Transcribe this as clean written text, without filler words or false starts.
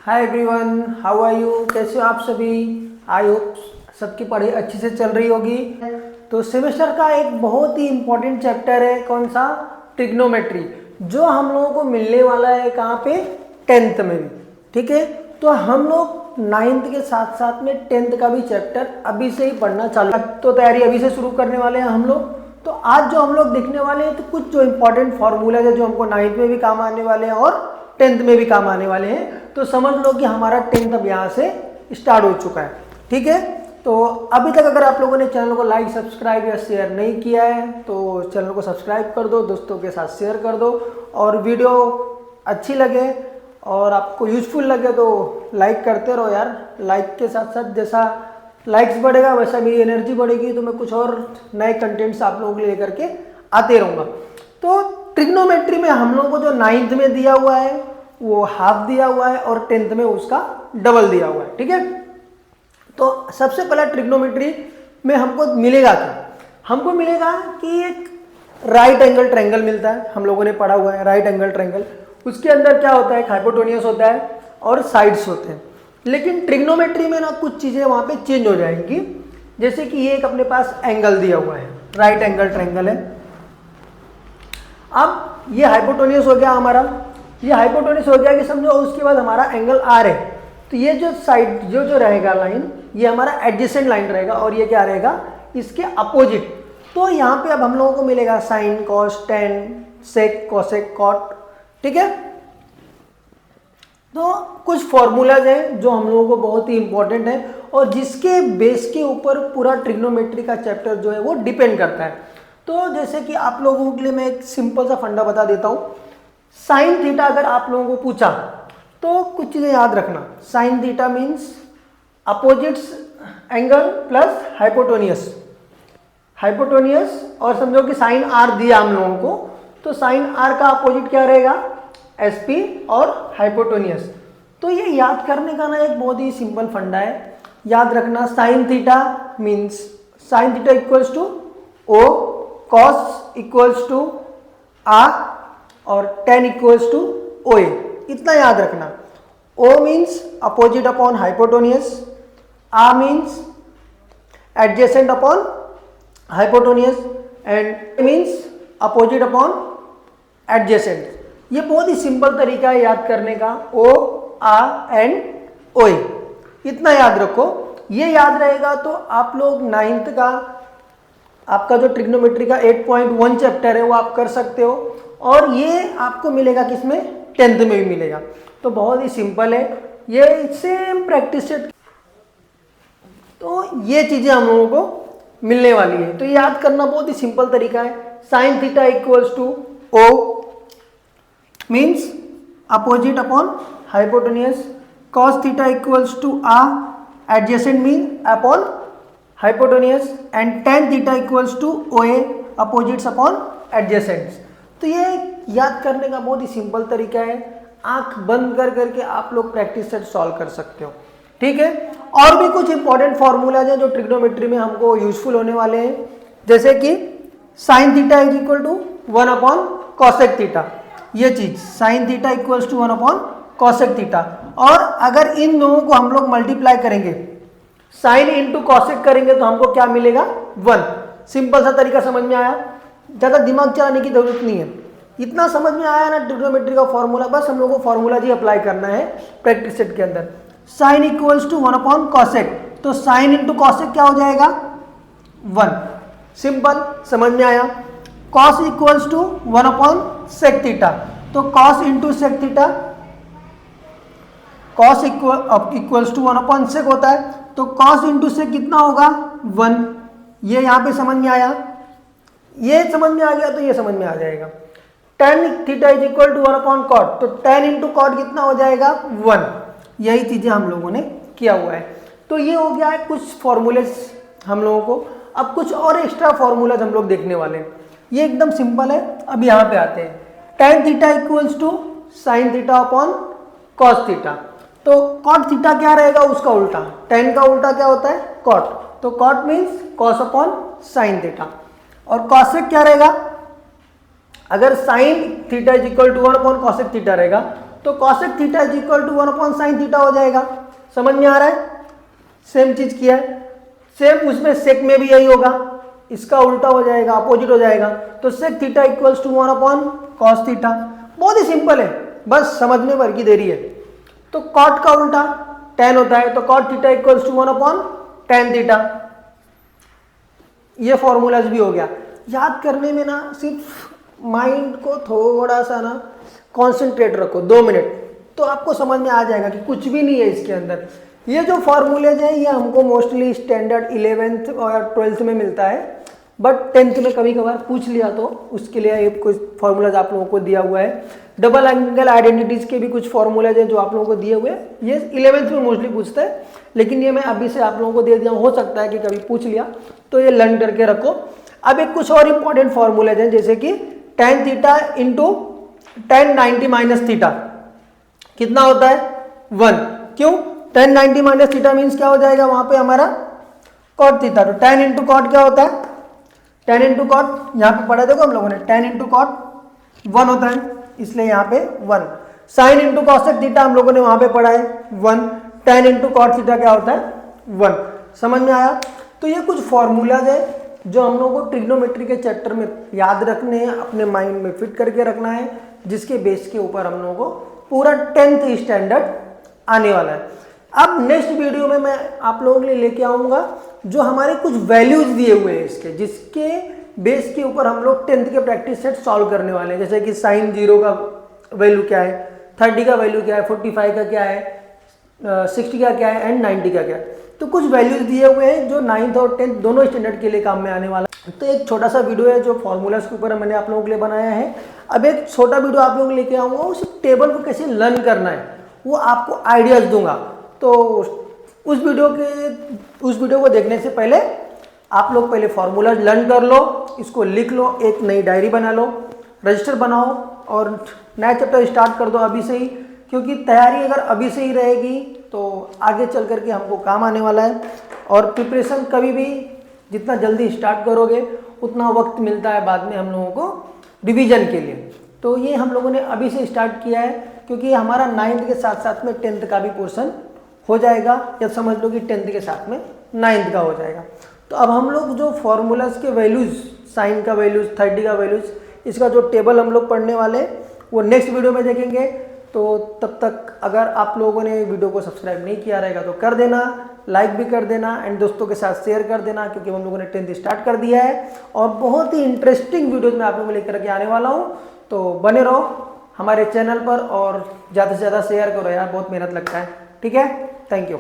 Hi everyone, how are you? कैसे हो आप सभी? आई होप सबकी पढ़ाई अच्छी से चल रही होगी। तो सेमेस्टर का एक बहुत ही इम्पोर्टेंट चैप्टर है, कौन सा? ट्रिग्नोमेट्री, जो हम लोगों को मिलने वाला है कहाँ पे? 10th में भी। ठीक है, तो हम लोग 9th के साथ साथ में 10th का भी चैप्टर अभी से ही पढ़ना चालू, तो तैयारी अभी से शुरू करने वाले हैं हम लोग। तो आज जो हम लोग देखने वाले हैं, तो कुछ जो इम्पोर्टेंट फॉर्मूलाज है जो हमको 9th में भी काम आने वाले हैं और 10th में भी काम आने वाले हैं। तो समझ लो कि हमारा 10th अब यहाँ से स्टार्ट हो चुका है। ठीक है, तो अभी तक अगर आप लोगों ने चैनल को लाइक, सब्सक्राइब या शेयर नहीं किया है तो चैनल को सब्सक्राइब कर दो, दोस्तों के साथ शेयर कर दो, और वीडियो अच्छी लगे और आपको यूजफुल लगे तो लाइक करते रहो यार। लाइक के साथ साथ जैसा लाइक्स बढ़ेगा वैसा मेरी एनर्जी बढ़ेगी, तो मैं कुछ और नए कंटेंट्स आप लोगों के लिए लेकर के आते रहूँगा। तो ट्रिग्नोमेट्री में हम लोगों को जो 9th में दिया हुआ है वो हाफ दिया हुआ है और 10th में उसका डबल दिया हुआ है। ठीक है, तो सबसे पहला ट्रिग्नोमेट्री में हमको मिलेगा क्या? हमको मिलेगा कि एक राइट एंगल ट्रायंगल मिलता है, हम लोगों ने पढ़ा हुआ है राइट एंगल ट्रायंगल। उसके अंदर क्या होता है? हाइपोटेन्यूस होता है और साइड्स होते हैं। लेकिन ट्रिग्नोमेट्री में ना कुछ चीज़ें वहाँ पे चेंज हो जाएंगी, जैसे कि ये एक अपने पास एंगल दिया हुआ है, राइट एंगल ट्रायंगल है। अब ये हाइपोटेन्यूस हो गया हमारा, ये हाइपोटेन्यूस हो गया कि समझो, उसके बाद हमारा एंगल आर है। तो ये जो साइड जो रहेगा लाइन, ये हमारा एडजेसेंट लाइन रहेगा और ये क्या रहेगा? इसके अपोजिट। तो यहाँ पे अब हम लोगों को मिलेगा साइन, कॉस, टेन, सेक, कोसेक, कॉट। ठीक है, तो कुछ फॉर्मूलाज हैं जो हम लोगों को बहुत ही इंपॉर्टेंट है और जिसके बेस के ऊपर पूरा ट्रिग्नोमेट्री का चैप्टर जो है वो डिपेंड करता है। तो जैसे कि आप लोगों के लिए मैं एक सिंपल सा फंडा बता देता हूँ। साइन थीटा अगर आप लोगों को पूछा तो कुछ चीज़ें याद रखना। Sine theta means opposites angle plus hypotenuse, hypotenuse, और समझो कि साइन आर दिया हम लोगों को, तो साइन आर का अपोजिट क्या रहेगा? एसपी और हाइपोटेन्यूस। तो ये याद करने का ना एक बहुत ही सिंपल फंडा है, याद रखना। Sine theta means sine theta equals to O, cos equals to R और tan equals to O A, इतना याद रखना। O means opposite upon hypotenuse, R means adjacent upon hypotenuse and means opposite upon adjacent. ये बहुत ही simple तरीका है याद करने का, ओ, आर एंड ओ ए, इतना याद रखो। ये याद रहेगा तो आप लोग 9th का आपका जो ट्रिग्नोमेट्री का 8.1 चैप्टर है वो आप कर सकते हो, और ये आपको मिलेगा किसमें? 10th में भी मिलेगा। तो बहुत ही सिंपल है, ये सेम प्रैक्टिस सेट। तो ये चीज़ें हम लोगों को मिलने वाली है, तो याद करना बहुत ही सिंपल तरीका है। Sine theta equals to O means opposite upon hypotenuse, cos theta equals to are adjacent mean upon hypotenuse and tan theta equals to O A opposites upon adjacents. तो ये याद करने का बहुत ही सिंपल तरीका है, आंख बंद कर करके आप लोग प्रैक्टिस सेट सॉल्व कर सकते हो। ठीक है, और भी कुछ इंपॉर्टेंट फॉर्मूलाज हैं जो ट्रिग्नोमेट्री में हमको यूजफुल होने वाले हैं, जैसे कि sine theta is equal to 1 upon cosec theta. ये चीज sine theta equals to 1 upon cosec theta, और अगर इन दोनों को हम लोग मल्टीप्लाई करेंगे, साइन इंटू कॉसेक करेंगे तो हमको क्या मिलेगा? 1। सिंपल सा तरीका समझ में आया, ज़्यादा दिमाग चलाने की जरूरत नहीं है। इतना समझ में आया ना ट्रिग्नोमेट्री का फॉर्मूला, बस हम लोग को फॉर्मूला जी अप्लाई करना है प्रैक्टिस सेट के अंदर। Sine equals to 1 upon cosec, तो साइन इंटू कॉसेक क्या हो जाएगा? 1। सिंपल, समझ में आया। Cos equals to 1 upon sec theta, तो cos into sec theta, cos equals to 1 upon sec होता है, तो कॉस इंटू सेक कितना होगा? 1। ये यहाँ पे समझ में आया, ये समझ में आ गया तो ये समझ में आ जाएगा। Tan theta is equal to 1 upon cot, तो टेन इंटू कॉट कितना हो जाएगा? 1। यही चीजें हम लोगों ने किया हुआ है। तो ये हो गया है कुछ फॉर्मूले हम लोगों को। अब कुछ और एक्स्ट्रा फॉर्मूलाज हम लोग देखने वाले हैं, ये एकदम सिंपल है। अब यहाँ पे आते हैं, tan theta equals to sine theta upon cos theta, तो कॉट थीटा क्या रहेगा? उसका उल्टा, टेन का उल्टा क्या होता है? कॉट, तो cot means cos upon sine theta. और कॉसेक क्या रहेगा? अगर sine theta is equal to 1 upon cosec theta रहेगा तो cosec theta is equal to 1/sin theta हो जाएगा। समझ में आ रहा है? सेम चीज किया है, सेम उसमें सेक में भी यही होगा, इसका उल्टा हो जाएगा, अपोजिट हो जाएगा। तो sec theta equals to 1/cos theta. बहुत ही सिंपल है, बस समझने भर की देरी है। तो कॉट का उल्टा tan होता है, तो cot theta equals to 1/tan theta. ये फॉर्मूलाज भी हो गया। याद करने में ना सिर्फ माइंड को थोड़ा सा ना कॉन्सेंट्रेट रखो 2 मिनट, तो आपको समझ में आ जाएगा कि कुछ भी नहीं है इसके अंदर। ये जो फॉर्मूलेज हैं ये हमको मोस्टली स्टैंडर्ड 11th और 12th में मिलता है, बट 10th में कभी कभार पूछ लिया तो उसके लिए ये कुछ फॉर्मूलाज आप लोगों को दिया हुआ है। डबल एंगल आइडेंटिटीज के भी कुछ फॉर्मूलाज हैं जो आप लोगों को दिए हुए हैं, ये 11th में मोस्टली पूछते हैं, लेकिन ये मैं अभी से आप लोगों को दे दिया। हो सकता है कि कभी पूछ लिया तो ये लर्न करके रखो। अब एक कुछ और इंपॉर्टेंट फॉर्मूलाज हैं, जैसे कि tan theta into tan 90 minus theta कितना होता है 1। क्यों? tan 90 माइनस थीटा मीन्स क्या हो जाएगा वहां पे हमारा cot थीटा। तो tan इंटू कॉट क्या होता है? tan इंटू कॉट यहाँ पे पढ़ा देखो हम लोगों ने, tan इंटू कॉट 1 होता है, इसलिए यहाँ पे 1। sin इंटू कॉसेक थीटा हम लोगों ने वहां पे पढ़ा है 1। tan इंटू कॉट थीटा क्या होता है 1। समझ में आया? तो ये कुछ फॉर्मूलाज है जो हम लोगों को ट्रिग्नोमेट्री के चैप्टर में याद रखने हैं, अपने माइंड में फिट करके रखना है, जिसके बेस के ऊपर हम लोगों को पूरा 10th स्टैंडर्ड आने वाला है। अब नेक्स्ट वीडियो में मैं आप लोगों के लिए लेके आऊंगा जो हमारे कुछ वैल्यूज दिए हुए हैं इसके, जिसके बेस के ऊपर हम लोग 10th के प्रैक्टिस सेट सॉल्व करने वाले हैं। जैसे कि sin 0 का वैल्यू क्या है, 30 का वैल्यू क्या है, 45 का क्या है, 60 का क्या है एंड 90 का क्या है। तो कुछ वैल्यूज दिए हुए हैं जो 9th और 10th दोनों स्टैंडर्ड के लिए काम में आने वाला है। तो एक छोटा सा वीडियो है जो फॉर्मूलाज के ऊपर मैंने आप लोगों के लिए बनाया है। अब एक छोटा वीडियो आप लोगों को लेके आऊंगा, उस टेबल को कैसे लर्न करना है वो आपको आइडियाज दूंगा। तो उस वीडियो को देखने से पहले आप लोग पहले फॉर्मूलाज लर्न कर लो, इसको लिख लो, एक नई डायरी बना लो, रजिस्टर बनाओ और नया चैप्टर स्टार्ट कर दो अभी से ही, क्योंकि तैयारी अगर अभी से ही रहेगी तो आगे चल करके हमको काम आने वाला है। और प्रिपरेशन कभी भी जितना जल्दी स्टार्ट करोगे उतना वक्त मिलता है बाद में हम लोगों को रिवीजन के लिए। तो ये हम लोगों ने अभी से स्टार्ट किया है, क्योंकि हमारा 9th के साथ साथ में 10th का भी पोर्शन हो जाएगा, या समझ लो कि 10th के साथ में 9th का हो जाएगा। तो अब हम लोग जो फॉर्मूलाज के वैल्यूज, साइन का वैल्यूज, 30 का वैल्यूज, इसका जो टेबल हम लोग पढ़ने वाले वो नेक्स्ट वीडियो में देखेंगे। तो तब तक अगर आप लोगों ने वीडियो को सब्सक्राइब नहीं किया रहेगा तो कर देना, लाइक भी कर देना एंड दोस्तों के साथ शेयर कर देना, क्योंकि हम लोगों ने 10th स्टार्ट कर दिया है और बहुत ही इंटरेस्टिंग वीडियोज मैं आप लोगों को लेकर के आने वाला हूँ। तो बने रहो हमारे चैनल पर और ज़्यादा से ज़्यादा शेयर करो यार, बहुत मेहनत लगता है। ठीक है, थैंक यू।